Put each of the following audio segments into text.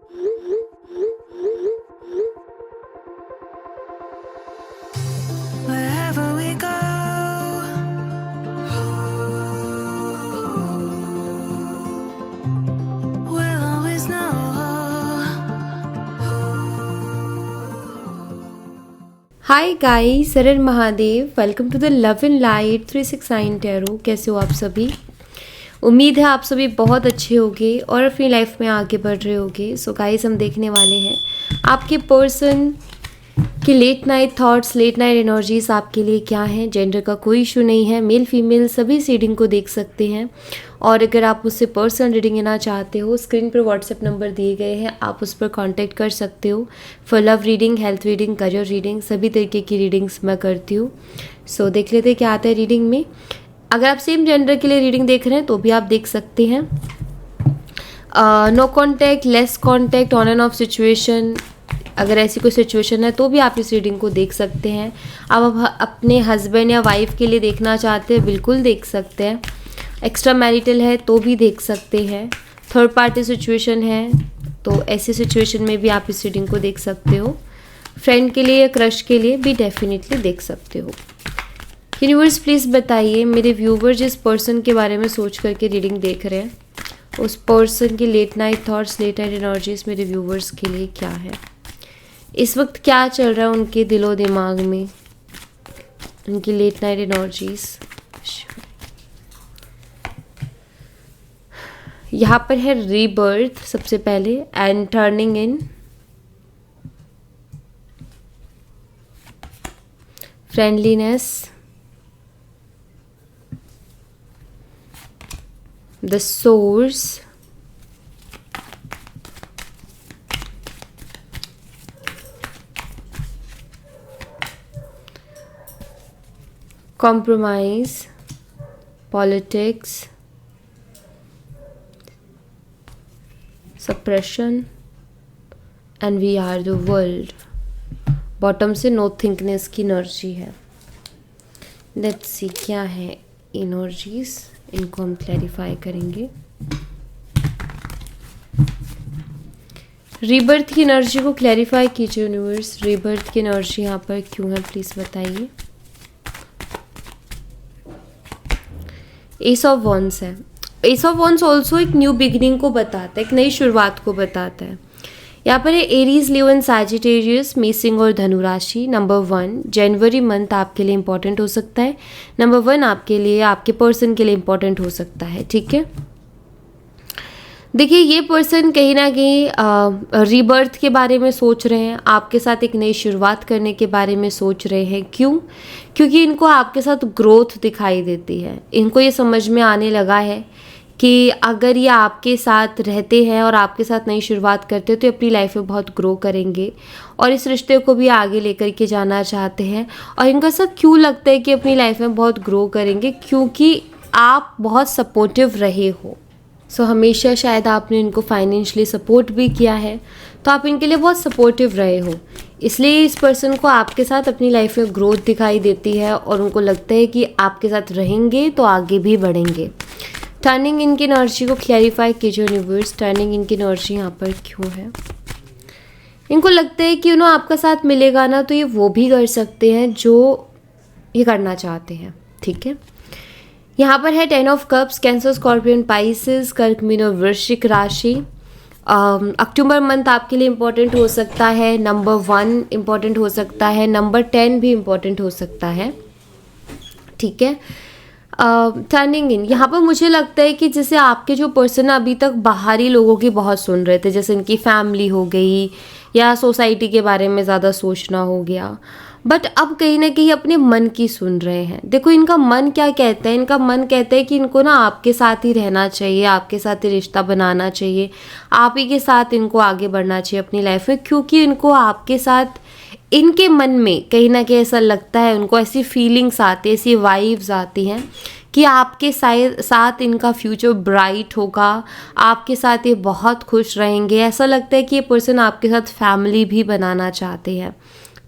Wherever we go, we'll always know. Hi guys, सरर Mahadev. Welcome to the love and light 369 tarot. कैसे हो आप सभी? उम्मीद है आप सभी बहुत अच्छे होंगे और अपनी लाइफ में आगे बढ़ रहे होंगे। सो गाइस, हम देखने वाले हैं आपके पर्सन कि late night thoughts, late night energies आपके लिए क्या हैं। जेंडर का कोई इशू नहीं है, मेल फीमेल सभी इस रीडिंग को देख सकते हैं। और अगर आप उससे पर्सनल रीडिंग लेना चाहते हो, स्क्रीन पर व्हाट्सएप नंबर दिए गए हैं, आप उस पर कांटेक्ट कर सकते हो। For love reading, health reading, career reading, सभी तरीके की रीडिंग्स मैं करती हूँ। सो देख लेते हैं क्या आता है रीडिंग में। अगर आप सेम जेंडर के लिए रीडिंग देख रहे हैं तो भी आप देख सकते हैं। No contact, less contact, on and off situation, अगर ऐसी कोई सिचुएशन है तो भी आप इस रीडिंग को देख सकते हैं। आप अपने हस्बैंड या वाइफ के लिए देखना चाहते हैं, बिल्कुल देख सकते हैं। एक्स्ट्रा मैरिटल है तो भी देख सकते हैं। थर्ड पार्टी सिचुएशन है तो ऐसी सिचुएशन में भी आप इस रीडिंग को देख सकते हो। फ्रेंड के लिए या क्रश के लिए भी डेफिनेटली देख सकते हो। यूनिवर्स प्लीज़ बताइए, मेरे व्यूवर जिस पर्सन के बारे में सोच करके रीडिंग देख रहे हैं, उस पर्सन की late night thoughts, late night energies मेरे व्यूवर्स के लिए क्या है। इस वक्त क्या चल रहा है उनके दिलो दिमाग में, उनकी लेट नाइट एनर्जीज। यहाँ पर है रीबर्थ सबसे पहले, and turning in, friendliness, the source, compromise, politics, suppression, and we are the world। Bottom से नो थिंकनेस की एनर्जी है। लेट्स सी क्या है एनर्जीज, इनको हम क्लैरिफाई करेंगे। रीबर्थ की एनर्जी को क्लैरिफाई कीजिए यूनिवर्स। रीबर्थ की एनर्जी यहाँ पर क्यों है, प्लीज बताइए। एस ऑफ वॉन्ड्स है। एस ऑफ वॉन्ड्स ऑल्सो एक न्यू बिगिनिंग को बताता है, एक नई शुरुआत को बताता है। यहाँ पर है एरीज, लियो एंड सैजिटेरियस, मेषिंग और धनु राशि। नंबर 1, जनवरी मंथ आपके लिए इंपॉर्टेंट हो सकता है। नंबर 1 आपके लिए, आपके पर्सन के लिए इंपॉर्टेंट हो सकता है, ठीक है। देखिए, ये पर्सन कहीं ना कहीं रीबर्थ के बारे में सोच रहे हैं, आपके साथ एक नई शुरुआत करने के बारे में सोच रहे हैं। क्यों? क्योंकि इनको आपके साथ ग्रोथ दिखाई देती है। इनको ये समझ में आने लगा है कि अगर ये आपके साथ रहते हैं और आपके साथ नई शुरुआत करते हैं तो अपनी लाइफ में बहुत ग्रो करेंगे और इस रिश्ते को भी आगे लेकर के जाना चाहते हैं। और इनको ऐसा क्यों लगता है कि अपनी लाइफ में बहुत ग्रो करेंगे? क्योंकि आप बहुत सपोर्टिव रहे हो। सो हमेशा शायद आपने इनको फाइनेंशियली सपोर्ट भी किया है, तो आप इनके लिए बहुत सपोर्टिव रहे हो। इसलिए इस पर्सन को आपके साथ अपनी लाइफ में ग्रोथ दिखाई देती है और उनको लगता है कि आपके साथ रहेंगे तो आगे भी बढ़ेंगे। टर्निंग इनकी एनर्जी को क्लैरिफाई कीजिए यूनिवर्स। टर्निंग इनकी एनर्जी यहाँ पर क्यों है? इनको लगता है कि आपका साथ मिलेगा ना तो ये वो भी कर सकते हैं जो ये करना चाहते हैं, ठीक है। यहाँ पर है 10 of cups, cancer, scorpion, Pisces, कर्क, मीन और वृश्चिक राशि। अक्टूबर मंथ आपके लिए इम्पोर्टेंट हो सकता है। नंबर 1 इम्पोर्टेंट हो सकता है, नंबर 10 भी इम्पोर्टेंट हो सकता है, ठीक है। टर्निंग इन, यहाँ पर मुझे लगता है कि जैसे आपके जो पर्सन अभी तक बाहरी लोगों की बहुत सुन रहे थे, जैसे इनकी फैमिली हो गई या सोसाइटी के बारे में ज़्यादा सोचना हो गया, बट अब कहीं ना कहीं अपने मन की सुन रहे हैं। देखो, इनका मन क्या कहता है, इनका मन कहता है कि इनको ना आपके साथ ही रहना चाहिए, आपके साथ ही रिश्ता बनाना चाहिए, आप ही के साथ इनको आगे बढ़ना चाहिए अपनी लाइफ में, क्योंकि इनको आपके साथ, इनके मन में कहीं ना कहीं ऐसा लगता है, उनको ऐसी फीलिंग्स आती है, ऐसी वाइब्स आती हैं कि आपके साथ इनका फ्यूचर ब्राइट होगा, आपके साथ ये बहुत खुश रहेंगे। ऐसा लगता है कि ये पर्सन आपके साथ फैमिली भी बनाना चाहते हैं,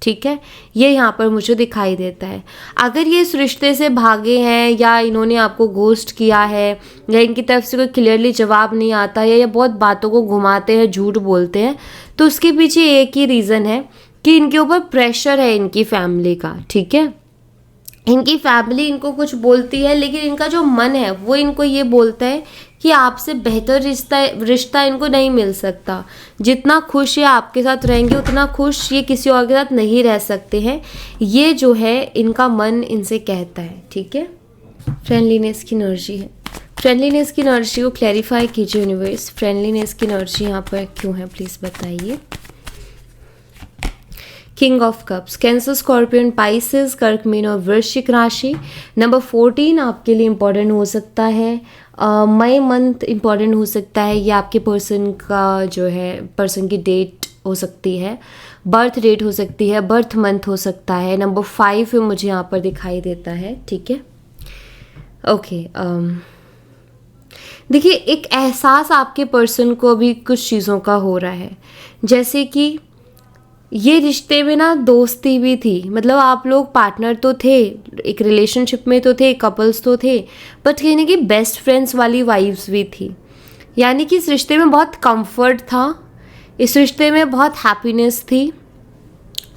ठीक है, ये यहाँ पर मुझे दिखाई देता है। अगर ये इस रिश्ते से भागे हैं या इन्होंने आपको घोस्ट किया है या इनकी तरफ से कोई क्लियरली जवाब नहीं आता है या बहुत बातों को घुमाते हैं, झूठ बोलते हैं, तो उसके पीछे एक ही रीज़न है कि इनके ऊपर प्रेशर है इनकी फैमिली का। ठीक है, इनकी फैमिली इनको कुछ बोलती है लेकिन इनका जो मन है वो इनको ये बोलता है कि आपसे बेहतर रिश्ता इनको नहीं मिल सकता। जितना खुश ये आपके साथ रहेंगे उतना खुश ये किसी और के साथ नहीं रह सकते हैं। ये जो है इनका मन इनसे कहता है। ठीक है, फ्रेंडलीनेस की एनर्जी है। फ्रेंडलीनेस की एनर्जी को क्लैरिफाई कीजिए यूनिवर्स। फ्रेंडलीनेस की एनर्जी यहाँ पर क्यों है, प्लीज़ बताइए। King of cups, cancer, scorpion, Pisces, कर्क, मीन और वृश्चिक राशि। नंबर 14 आपके लिए इम्पॉर्टेंट हो सकता है। मई मंथ इम्पॉर्टेंट हो सकता है। ये आपके पर्सन का जो है, पर्सन की डेट हो सकती है, बर्थ डेट हो सकती है, बर्थ मंथ हो सकता है। नंबर 5 मुझे यहाँ पर दिखाई देता है। ठीक है, ओके। देखिए, एक एहसास आपके पर्सन को अभी कुछ चीज़ों का हो रहा है, जैसे कि ये रिश्ते में ना दोस्ती भी थी, मतलब आप लोग पार्टनर तो थे, एक रिलेशनशिप में तो थे, कपल्स तो थे, बट कहीं ना कहीं बेस्ट फ्रेंड्स वाली वाइब्स भी थी। यानी कि इस रिश्ते में बहुत कंफर्ट था, इस रिश्ते में बहुत हैप्पीनेस थी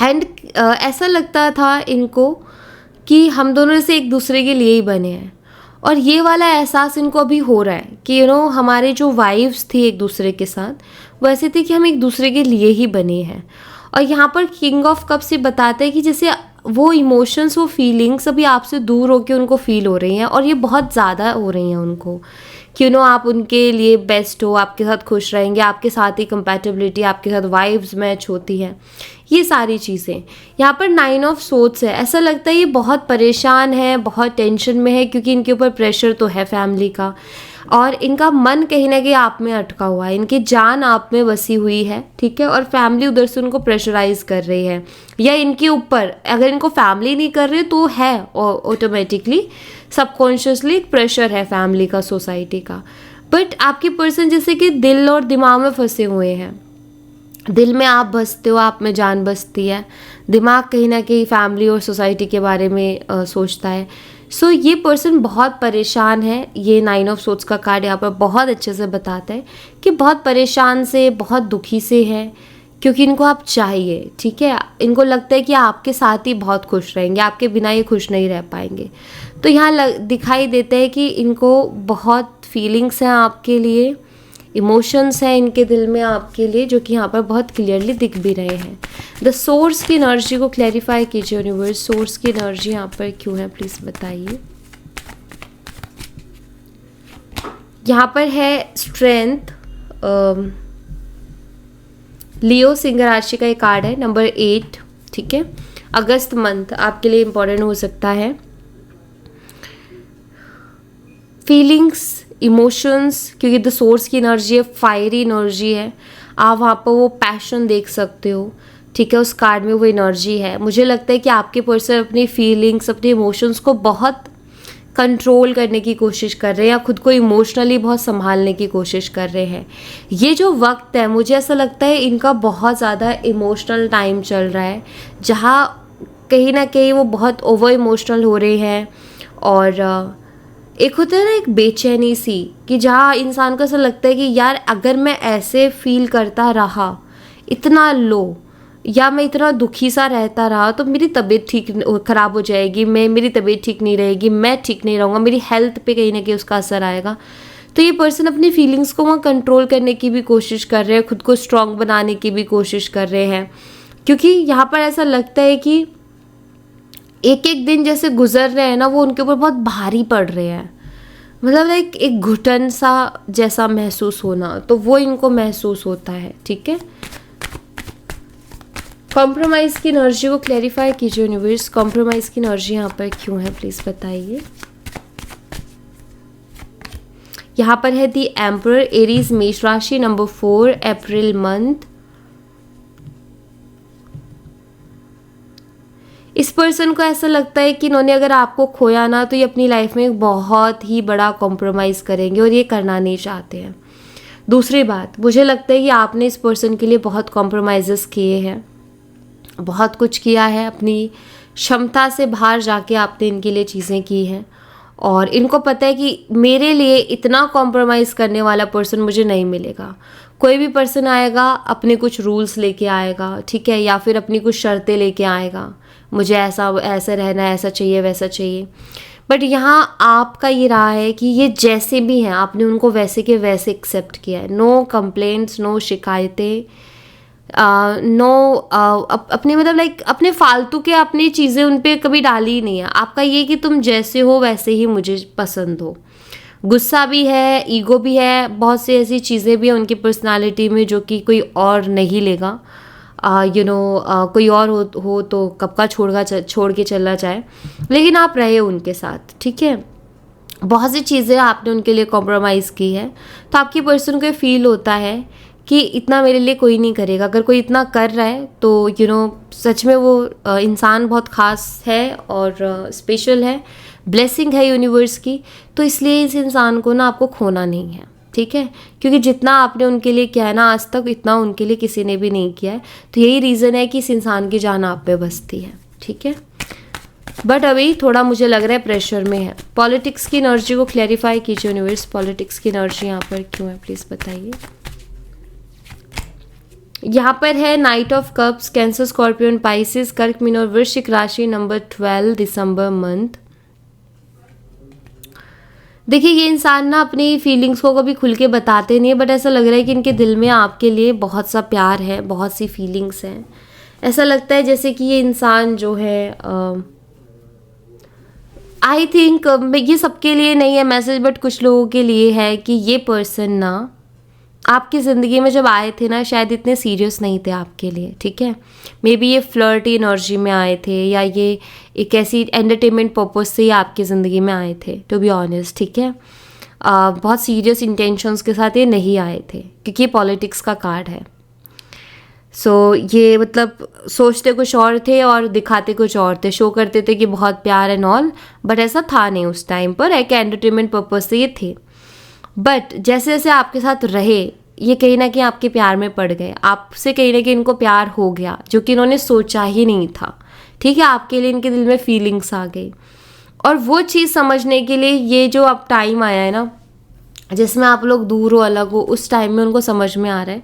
एंड ऐसा लगता था इनको कि हम दोनों से एक दूसरे के लिए ही बने हैं। और ये वाला एहसास इनको अभी हो रहा है कि हमारे जो वाइब्स थी एक दूसरे के साथ वो ऐसे थी कि हम एक दूसरे के लिए ही बने हैं। और यहाँ पर किंग ऑफ कप्स ये बताते हैं कि जैसे वो इमोशंस, वो फीलिंग्स अभी आपसे दूर होकर उनको फील हो रही हैं और ये बहुत ज़्यादा हो रही हैं उनको कि आप उनके लिए बेस्ट हो, आपके साथ खुश रहेंगे, आपके साथ ही कंपैटिबिलिटी, आपके साथ वाइब्स मैच होती हैं, ये सारी चीज़ें। यहाँ पर 9 ऑफ सोर्ड्स है। ऐसा लगता है ये बहुत परेशान है, बहुत टेंशन में है क्योंकि इनके ऊपर प्रेशर तो है फैमिली का और इनका मन कहीं ना कहीं आप में अटका हुआ है, इनकी जान आप में बसी हुई है। ठीक है, और फैमिली उधर से उनको प्रेशराइज कर रही है या इनके ऊपर, अगर इनको फैमिली नहीं कर रही तो है ऑटोमेटिकली सबकॉन्शियसली एक प्रेशर है फैमिली का, सोसाइटी का। बट आपके पर्सन जैसे कि दिल और दिमाग में फंसे हुए हैं। दिल में आप बसते हो, आप में जान बसती है, दिमाग कहीं ना कहीं फैमिली और सोसाइटी के बारे में सोचता है। सो ये पर्सन बहुत परेशान है। ये 9 ऑफ सोर्ड्स का कार्ड यहाँ पर बहुत अच्छे से बताता है कि बहुत परेशान से, बहुत दुखी से है क्योंकि इनको आप चाहिए। ठीक है, इनको लगता है कि आपके साथ ही बहुत खुश रहेंगे, आपके बिना ये खुश नहीं रह पाएंगे। तो यहाँ दिखाई देता है कि इनको बहुत फीलिंग्स हैं आपके लिए, इमोशंस हैं इनके दिल में आपके लिए, जो कि यहाँ पर बहुत क्लियरली दिख भी रहे हैं। द सोर्स की एनर्जी को क्लैरिफाई कीजिए यूनिवर्स। सोर्स की एनर्जी यहाँ पर क्यों है, प्लीज़ बताइए। यहाँ पर है स्ट्रेंथ। लियो सिंह राशि का एक कार्ड है, नंबर 8। ठीक है, अगस्त मंथ आपके लिए इम्पोर्टेंट हो सकता है। फीलिंग्स, इमोशंस, क्योंकि द सोर्स की एनर्जी है, फायरी एनर्जी है, आप वहाँ पर वो पैशन देख सकते हो। ठीक है, उस कार्ड में वो एनर्जी है। मुझे लगता है कि आपके पर्सन अपनी फीलिंग्स, अपने इमोशंस को बहुत कंट्रोल करने की कोशिश कर रहे हैं या खुद को इमोशनली बहुत संभालने की कोशिश कर रहे हैं। ये जो वक्त है, मुझे ऐसा लगता है इनका बहुत ज़्यादा इमोशनल टाइम चल रहा है, जहाँ कहीं ना कहीं वो बहुत ओवर इमोशनल हो रहे हैं। और एक होता है ना एक बेचैनी सी, कि जहाँ इंसान को ऐसा लगता है कि यार अगर मैं ऐसे फील करता रहा, इतना लो, या मैं इतना दुखी सा रहता रहा तो मेरी तबीयत ख़राब हो जाएगी, मेरी तबीयत ठीक नहीं रहेगी, मैं ठीक नहीं रहूँगा, मेरी हेल्थ पे कहीं ना कहीं उसका असर आएगा। तो ये पर्सन अपनी फीलिंग्स को वहाँ कंट्रोल करने की भी कोशिश कर रहे हैं, खुद को स्ट्रॉन्ग बनाने की भी कोशिश कर रहे हैं, क्योंकि यहाँ पर ऐसा लगता है कि एक एक दिन जैसे गुजर रहे हैं ना, वो उनके ऊपर बहुत भारी पड़ रहे हैं। मतलब एक घुटन सा जैसा महसूस होना, तो वो इनको महसूस होता है। ठीक है, कॉम्प्रोमाइज़ की एनर्जी को क्लैरिफाई कीजिए यूनिवर्स। कॉम्प्रोमाइज़ की एनर्जी यहाँ पर क्यों है, प्लीज़ बताइए। यहाँ पर है दी एम्परर, एरीज, मेष राशि, नंबर 4, अप्रैल मंथ। इस पर्सन को ऐसा लगता है कि इन्होंने अगर आपको खोया ना तो ये अपनी लाइफ में बहुत ही बड़ा कॉम्प्रोमाइज़ करेंगे और ये करना नहीं चाहते हैं। दूसरी बात, मुझे लगता है कि आपने इस पर्सन के लिए बहुत कॉम्प्रोमाइज़ेस किए हैं, बहुत कुछ किया है, अपनी क्षमता से बाहर जाके आपने इनके लिए चीज़ें की हैं और इनको पता है कि मेरे लिए इतना कॉम्प्रोमाइज़ करने वाला पर्सन मुझे नहीं मिलेगा। कोई भी पर्सन आएगा अपने कुछ रूल्स लेके आएगा, ठीक है, या फिर अपनी कुछ शर्तें लेके आएगा, मुझे ऐसा ऐसा रहना है, ऐसा चाहिए, वैसा चाहिए। बट यहाँ आपका ये रहा है कि ये जैसे भी हैं आपने उनको वैसे के वैसे एक्सेप्ट किया है। नो कंप्लेंट्स, नो शिकायतें, अपने मतलब लाइक अपने फालतू के अपनी चीज़ें उन पे कभी डाली ही नहीं है। आपका ये कि तुम जैसे हो वैसे ही मुझे पसंद हो। गुस्सा भी है, ईगो भी है, बहुत सी ऐसी चीज़ें भी हैं उनकी पर्सनालिटी में जो कि कोई और नहीं लेगा। कोई और हो तो कब का छोड़ के चला जाए, लेकिन आप रहे उनके साथ, ठीक है। बहुत सी चीज़ें आपने उनके लिए कॉम्प्रोमाइज़ की है, तो आपकी पर्सन को फील होता है कि इतना मेरे लिए कोई नहीं करेगा। अगर कोई इतना कर रहा है तो सच में वो इंसान बहुत ख़ास है और स्पेशल है, ब्लेसिंग है यूनिवर्स की। तो इसलिए इस इंसान को ना आपको खोना नहीं है, ठीक है, क्योंकि जितना आपने उनके लिए किया है ना आज तक, इतना उनके लिए किसी ने भी नहीं किया है। तो यही रीज़न है कि इस इंसान की जान आप पे बसती है, ठीक है। बट अभी थोड़ा मुझे लग रहा है प्रेशर में है। पॉलिटिक्स की एनर्जी को क्लैरिफाई कीजिए यूनिवर्स, पॉलिटिक्स की एनर्जी यहाँ पर क्यों है, प्लीज़ बताइए। यहाँ पर है night of cups, cancer, scorpion, Pisces, कर्क, मीन और वृश्चिक राशि, नंबर 12 दिसंबर मंथ। देखिए ये इंसान ना अपनी फीलिंग्स को कभी खुल के बताते नहीं है, बट ऐसा लग रहा है कि इनके दिल में आपके लिए बहुत सा प्यार है, बहुत सी फीलिंग्स हैं। ऐसा लगता है जैसे कि ये इंसान जो है आई थिंक ये सबके लिए नहीं है मैसेज, बट कुछ लोगों के लिए है कि ये पर्सन ना आपकी ज़िंदगी में जब आए थे ना शायद इतने सीरियस नहीं थे आपके लिए, ठीक है। मे बी ये फ्लर्टी एनर्जी में आए थे या ये एक ऐसी एंटरटेनमेंट पर्पज से ही आपकी ज़िंदगी में आए थे, टू बी ऑनेस्ट, ठीक है। बहुत सीरियस इंटेंशंस के साथ ये नहीं आए थे, क्योंकि ये पॉलिटिक्स का कार्ड है। सो ये मतलब सोचते कुछ और थे और दिखाते कुछ और थे, शो करते थे कि बहुत प्यार एंड ऑल, बट ऐसा था नहीं उस टाइम पर, एक एंटरटेनमेंट पर्पज से ये थे। बट जैसे जैसे आपके साथ रहे ये कहीं ना कहीं आपके प्यार में पड़ गए, आपसे कहीं ना कहीं इनको प्यार हो गया जो कि इन्होंने सोचा ही नहीं था, ठीक है। आपके लिए इनके दिल में फीलिंग्स आ गई और वो चीज़ समझने के लिए ये जो अब टाइम आया है ना जिसमें आप लोग दूर हो, अलग हो, उस टाइम में उनको समझ में आ रहा है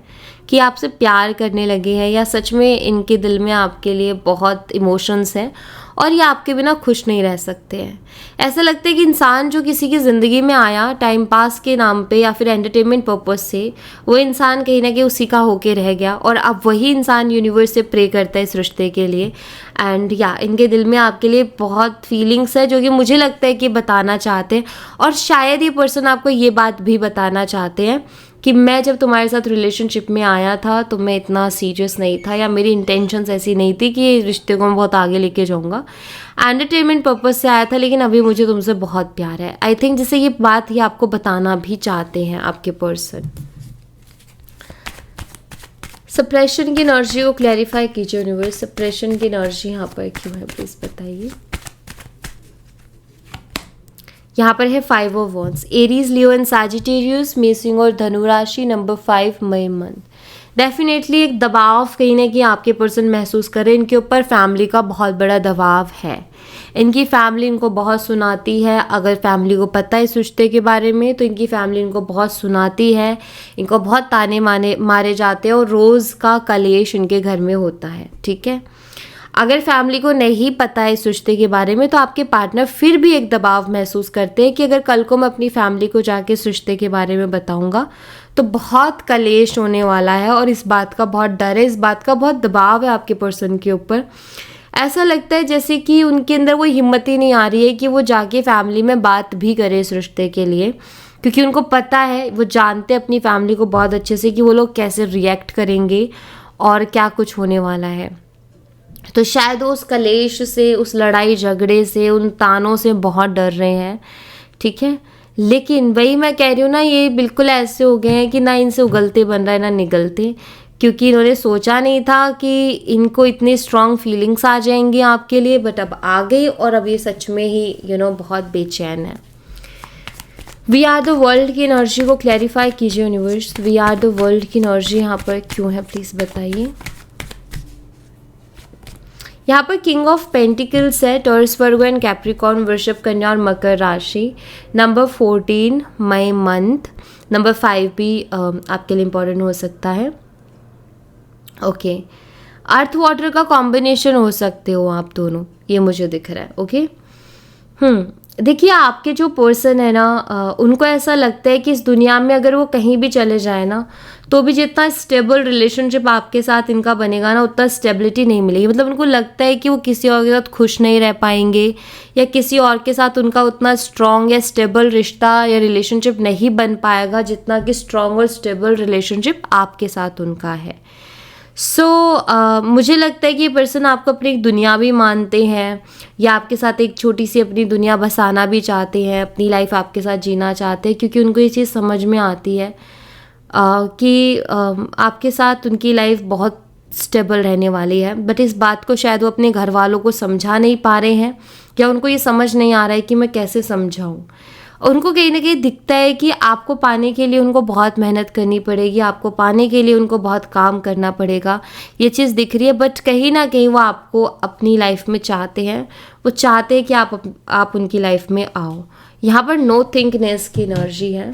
कि आपसे प्यार करने लगे हैं या सच में इनके दिल में आपके लिए बहुत इमोशंस हैं और ये आपके बिना खुश नहीं रह सकते हैं। ऐसा लगता है कि इंसान जो किसी की ज़िंदगी में आया टाइम पास के नाम पे या फिर एंटरटेनमेंट पर्पस से, वो इंसान कहीं ना कहीं उसी का होके रह गया और अब वही इंसान यूनिवर्स से प्रे करता है इस रिश्ते के लिए। एंड या इनके दिल में आपके लिए बहुत फीलिंग्स है जो कि मुझे लगता है कि बताना चाहते हैं और शायद ये पर्सन आपको ये बात भी बताना चाहते हैं कि मैं जब तुम्हारे साथ रिलेशनशिप में आया था तो मैं इतना सीरियस नहीं था या मेरी इंटेंशंस ऐसी नहीं थी कि ये रिश्ते को मैं बहुत आगे लेके जाऊंगा, एंटरटेनमेंट पर्पज से आया था, लेकिन अभी मुझे तुमसे बहुत प्यार है। आई थिंक जैसे ये बात ये आपको बताना भी चाहते हैं आपके पर्सन। सप्रेशन की एनर्जी को क्लैरिफाई कीजिए यूनिवर्स, सप्रेशन की एनर्जी यहाँ पर क्यों है प्लीज बताइए। यहाँ पर है 5 of wands, Aries, Leo and Sagittarius, मेषिंग और धनु राशि, नंबर 5 मई मंथ। डेफिनेटली एक दबाव कहीं ना कहीं आपके पर्सन महसूस करें, इनके ऊपर फैमिली का बहुत बड़ा दबाव है। इनकी फैमिली इनको बहुत सुनाती है, अगर फैमिली को पता है इस रिश्ते के बारे में तो इनकी फैमिली इनको बहुत सुनाती है, इनको बहुत ताने मारे जाते हैं और रोज़ का कलेश इनके घर में होता है, ठीक है। अगर फैमिली को नहीं पता है इस रिश्ते के बारे में तो आपके पार्टनर फिर भी एक दबाव महसूस करते हैं कि अगर कल को मैं अपनी फैमिली को जाके इस रिश्ते के बारे में बताऊंगा तो बहुत कलेश होने वाला है और इस बात का बहुत डर है, इस बात का बहुत दबाव है आपके पर्सन के ऊपर। ऐसा लगता है जैसे कि उनके अंदर वो हिम्मत ही नहीं आ रही है कि वो जाके फैमिली में बात भी करे इस रिश्ते के लिए, क्योंकि उनको पता है, वो जानते हैं अपनी फैमिली को बहुत अच्छे से कि वो लोग कैसे रिएक्ट करेंगे और क्या कुछ होने वाला है। तो शायद वो उस कलेश से, उस लड़ाई झगड़े से, उन तानों से बहुत डर रहे हैं, ठीक है। लेकिन वही मैं कह रही हूँ ना, ये बिल्कुल ऐसे हो गए हैं कि ना इनसे उगलते बन रहा है ना निगलते, क्योंकि इन्होंने सोचा नहीं था कि इनको इतनी स्ट्रॉन्ग फीलिंग्स आ जाएंगी आपके लिए, बट अब आ गई और अब ये सच में ही बहुत बेचैन है। वी आर द वर्ल्ड की एनर्जी को क्लैरिफाई कीजिए universe, we are the world की एनर्जी यहाँ पर क्यों है प्लीज़ बताइए। यहाँ पर किंग ऑफ पेंटिकल्स है, Taurus, Virgo and Capricorn, Vrishabh, Kanya और मकर राशि। नंबर 14 मई मंथ। नंबर 5 भी आपके लिए इम्पोर्टेंट हो सकता है। ओके, अर्थ वाटर का कॉम्बिनेशन हो सकते हो आप दोनों, ये मुझे दिख रहा है। ओके, देखिए आपके जो पर्सन है ना, उनको ऐसा लगता है कि इस दुनिया में अगर वो कहीं भी चले जाए ना, तो भी जितना स्टेबल रिलेशनशिप आपके साथ इनका बनेगा ना, उतना स्टेबिलिटी नहीं मिलेगी। मतलब उनको लगता है कि वो किसी और के साथ खुश नहीं रह पाएंगे, या किसी और के साथ उनका उतना स्ट्रॉन्ग या स्टेबल रिश्ता या रिलेशनशिप नहीं बन पाएगा जितना कि स्ट्रॉन्ग और स्टेबल रिलेशनशिप आपके साथ उनका है। मुझे लगता है कि ये पर्सन आपको अपनी एक दुनिया भी मानते हैं, या आपके साथ एक छोटी सी अपनी दुनिया बसाना भी चाहते हैं, अपनी लाइफ आपके साथ जीना चाहते हैं, क्योंकि उनको ये चीज़ समझ में आती है कि आपके साथ उनकी लाइफ बहुत स्टेबल रहने वाली है। बट इस बात को शायद वो अपने घर वालों को समझा नहीं पा रहे हैं, या उनको ये समझ नहीं आ रहा है कि मैं कैसे समझाऊं। उनको कहीं ना कहीं दिखता है कि आपको पाने के लिए उनको बहुत मेहनत करनी पड़ेगी, आपको पाने के लिए उनको बहुत काम करना पड़ेगा, ये चीज़ दिख रही है। बट कहीं ना कहीं वो आपको अपनी लाइफ में चाहते हैं, वो चाहते हैं कि आप उनकी लाइफ में आओ। यहाँ पर नो थिंकनेस की एनर्जी है।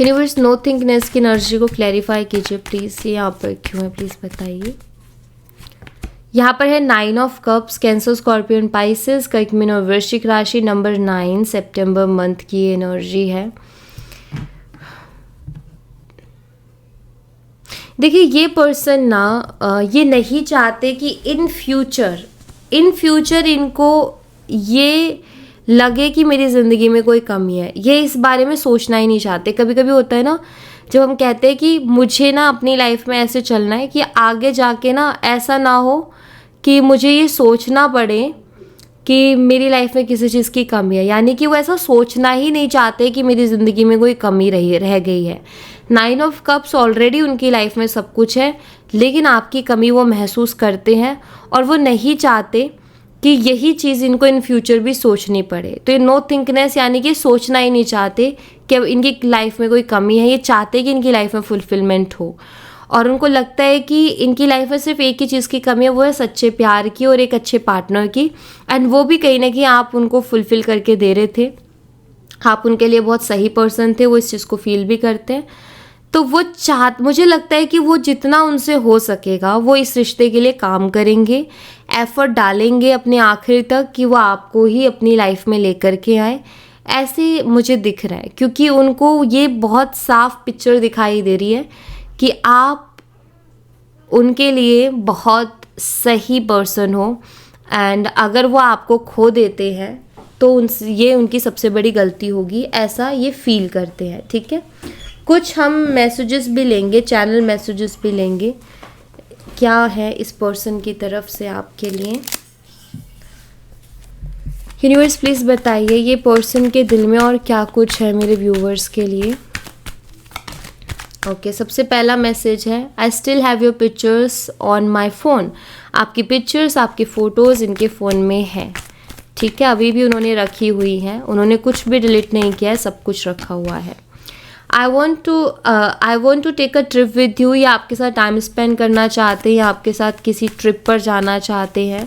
यूनिवर्स, नो थिंकनेस की एनर्जी को क्लैरिफाई कीजिए प्लीज़, ये यहाँ पर क्यों है प्लीज़ बताइए। यहाँ पर है 9 of cups, cancer, scorpion, Pisces, कर्क, मीन और वृश्चिक राशि। नंबर 9 सितंबर मंथ की एनर्जी है। देखिए ये पर्सन ना ये नहीं चाहते कि इन फ्यूचर इनको ये लगे कि मेरी ज़िंदगी में कोई कमी है। ये इस बारे में सोचना ही नहीं चाहते। कभी कभी होता है ना, जब हम कहते हैं कि मुझे ना अपनी लाइफ में ऐसे चलना है कि आगे जाके ना ऐसा ना हो कि मुझे ये सोचना पड़े कि मेरी लाइफ में किसी चीज़ की कमी है, यानी कि वो ऐसा सोचना ही नहीं चाहते कि मेरी ज़िंदगी में कोई कमी रह गई है। 9 ऑफ कप्स ऑलरेडी उनकी लाइफ में सब कुछ है, लेकिन आपकी कमी वो महसूस करते हैं, और वो नहीं चाहते कि यही चीज़ इनको इन फ्यूचर भी सोचनी पड़े। तो ये नो थिंकनेस यानी कि सोचना ही नहीं चाहते कि अब इनकी लाइफ में कोई कमी है। ये चाहते कि इनकी लाइफ में फुलफिलमेंट हो, और उनको लगता है कि इनकी लाइफ में सिर्फ एक ही चीज़ की कमी है, वो है सच्चे प्यार की और एक अच्छे पार्टनर की। एंड वो भी कहीं ना कहीं आप उनको फुलफिल करके दे रहे थे, आप उनके लिए बहुत सही पर्सन थे, वो इस चीज़ को फील भी करते हैं। तो वो मुझे लगता है कि वो जितना उनसे हो सकेगा वो इस रिश्ते के लिए काम करेंगे, एफर्ट डालेंगे अपने आखिर तक कि वो आपको ही अपनी लाइफ में लेकर के आए। ऐसे मुझे दिख रहा है, क्योंकि उनको ये बहुत साफ पिक्चर दिखाई दे रही है कि आप उनके लिए बहुत सही पर्सन हो, एंड अगर वो आपको खो देते हैं तो ये उनकी सबसे बड़ी गलती होगी, ऐसा ये फील करते हैं। ठीक है, कुछ हम मैसेजेस भी लेंगे, चैनल मैसेजेस भी लेंगे, क्या है इस पर्सन की तरफ से आपके लिए। यूनिवर्स प्लीज़ बताइए ये पर्सन के दिल में और क्या कुछ है मेरे व्यूवर्स के लिए। ओके, सबसे पहला मैसेज है, I still have your pictures on my phone. आपकी पिक्चर्स, आपकी फ़ोटोज़ इनके फ़ोन में है। ठीक है, अभी भी उन्होंने रखी हुई है, उन्होंने कुछ भी डिलीट नहीं किया है, सब कुछ रखा हुआ है। I want to take a trip with you, या आपके साथ टाइम स्पेंड करना चाहते हैं, या आपके साथ किसी ट्रिप पर जाना चाहते हैं।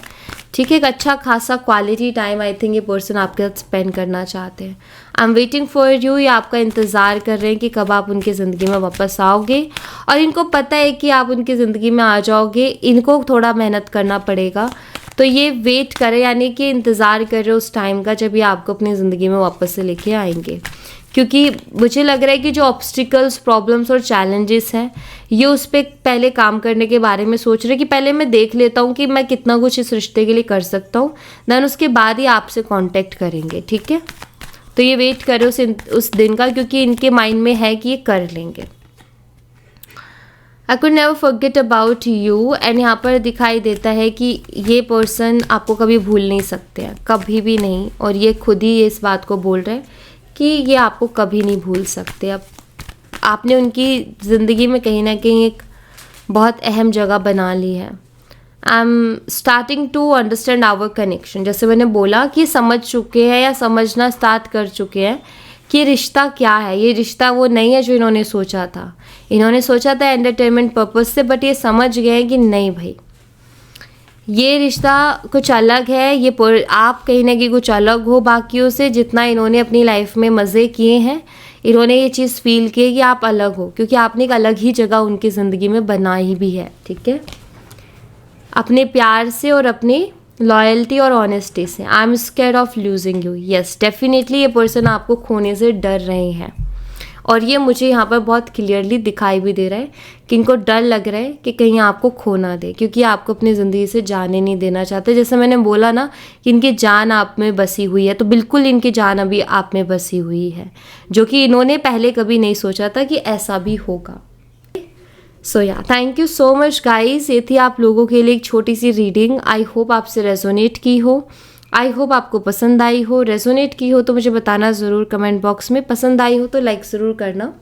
ठीक है, एक अच्छा खासा क्वालिटी टाइम आई थिंक ये पर्सन आपके साथ स्पेंड करना चाहते हैं। I am waiting for you, या आपका इंतज़ार कर रहे हैं कि कब आप उनकी ज़िंदगी में वापस आओगे, और इनको पता है कि आप उनकी ज़िंदगी में आ जाओगे, इनको थोड़ा मेहनत करना पड़ेगा। तो ये वेट करें, यानी कि इंतज़ार कर रहे हो उस टाइम का जब ये आपको अपनी ज़िंदगी में वापस से लेके आएंगे, क्योंकि मुझे लग रहा है कि जो ऑब्स्टिकल्स, प्रॉब्लम्स और चैलेंजेस हैं, ये उस पर पहले काम करने के बारे में सोच रहे हैं कि पहले मैं देख लेता हूँ कि मैं कितना कुछ इस रिश्ते के लिए कर सकता हूँ, देन उसके बाद ही आपसे कांटेक्ट करेंगे। ठीक है, तो ये वेट करें उस दिन का, क्योंकि इनके माइंड में है कि ये कर लेंगे। I could never forget about you, and यहाँ पर दिखाई देता है कि ये पर्सन आपको कभी भूल नहीं सकते हैं, कभी भी नहीं, और ये खुद ही इस बात को बोल रहे हैं कि ये आपको कभी नहीं भूल सकते। अब आपने उनकी ज़िंदगी में कहीं ना कहीं एक बहुत अहम जगह बना ली है। I am starting to understand our connection, जैसे मैंने बोला कि समझ चुके हैं या समझना स्टार्ट कर चुके हैं कि रिश्ता क्या है। ये रिश्ता वो नहीं है जो इन्होंने सोचा था। इन्होंने सोचा था एंटरटेनमेंट पर्पज़ से, बट ये समझ गए हैं कि नहीं भाई, ये रिश्ता कुछ अलग है, आप कहीं ना कहीं कुछ अलग हो बाकियों से। जितना इन्होंने अपनी लाइफ में मज़े किए हैं, इन्होंने ये चीज़ फील की है कि आप अलग हो, क्योंकि आपने एक अलग ही जगह उनकी ज़िंदगी में बनाई भी है, ठीक है, अपने प्यार से और अपनी लॉयल्टी और ऑनेस्टी से। I am scared of losing you. Yes, definitely ये पर्सन आपको खोने से डर रहे हैं, और ये मुझे यहाँ पर बहुत क्लियरली दिखाई भी दे रहा है कि इनको डर लग रहा है कि कहीं आपको खो ना दे, क्योंकि आपको अपनी ज़िंदगी से जाने नहीं देना चाहते। जैसे मैंने बोला ना कि इनकी जान आप में बसी हुई है, तो बिल्कुल इनकी जान अभी आप में बसी हुई है, जो कि इन्होंने पहले कभी नहीं सोचा था कि ऐसा भी होगा। सो या, thank you so much guys. ये थी आप लोगों के लिए एक छोटी सी रीडिंग। आई होप आपसे रेजोनेट की हो, आई होप आपको पसंद आई हो। रेजोनेट की हो तो मुझे बताना ज़रूर कमेंट बॉक्स में। पसंद आई हो तो लाइक ज़रूर करना,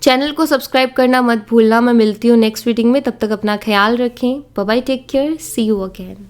चैनल को सब्सक्राइब करना मत भूलना। मैं मिलती हूँ नेक्स्ट रीडिंग में, तब तक अपना ख्याल रखें। Bye bye, take care, see you again.